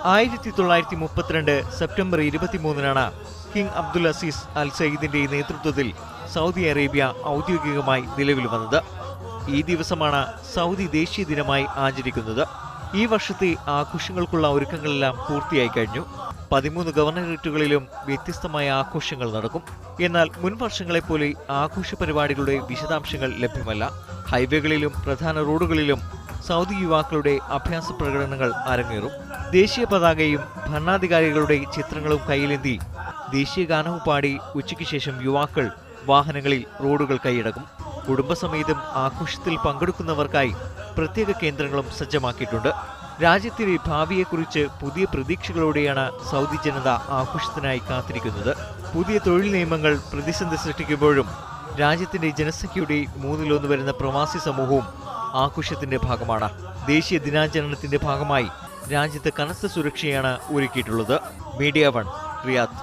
1932 September 23-നാണ് King Abdul Azeez അൽ സയ്യിദിന്റെ നേതൃത്വത്തിൽ Saudi Arabia ഔദ്യോഗികമായി നിലവിൽ വന്നത്. ഈ ദിവസമാണ് സൗദി ദേശീയ ദിനമായി ആചരിക്കുന്നത്. ഈ വർഷത്തെ ആഘോഷങ്ങൾക്കുള്ള ഒരുക്കങ്ങളെല്ലാം പൂർത്തിയായി കഴിഞ്ഞു. 13 ഗവർണറേറ്റുകളിലും വ്യത്യസ്തമായ ആഘോഷങ്ങൾ നടക്കും. എന്നാൽ മുൻ വർഷങ്ങളെപ്പോലെ ആഘോഷ പരിപാടികളുടെ വിശദാംശങ്ങൾ ലഭ്യമല്ല. ഹൈവേകളിലും പ്രധാന റോഡുകളിലും സൗദി യുവാക്കളുടെ അഭ്യാസ പ്രകടനങ്ങൾ അരങ്ങേറും. ദേശീയ പതാകയും ഭരണാധികാരികളുടെ ചിത്രങ്ങളും കയ്യിലേന്തി ദേശീയ ഗാനവും പാടി ഉച്ചയ്ക്ക് ശേഷം യുവാക്കൾ വാഹനങ്ങളിൽ റോഡുകൾ കൈയടക്കും. കുടുംബസമേതം ആഘോഷത്തിൽ പങ്കെടുക്കുന്നവർക്കായി പ്രത്യേക കേന്ദ്രങ്ങളും സജ്ജമാക്കിയിട്ടുണ്ട്. രാജ്യത്തിന്റെ ഭാവിയെക്കുറിച്ച് പുതിയ പ്രതീക്ഷകളോടെയാണ് സൗദി ജനത ആഘോഷത്തിനായി കാത്തിരിക്കുന്നത്. പുതിയ തൊഴിൽ നിയമങ്ങൾ പ്രതിസന്ധി സൃഷ്ടിക്കുമ്പോഴും രാജ്യത്തിന്റെ ജനസംഖ്യയുടെ 1/3 വരുന്ന പ്രവാസി സമൂഹവും ആഘോഷത്തിന്റെ ഭാഗമാണ്. ദേശീയ ദിനാചരണത്തിന്റെ ഭാഗമായി രാജ്യത്ത് കനത്ത സുരക്ഷയാണ് ഒരുക്കിയിട്ടുള്ളത്. Media 1, Riyadh.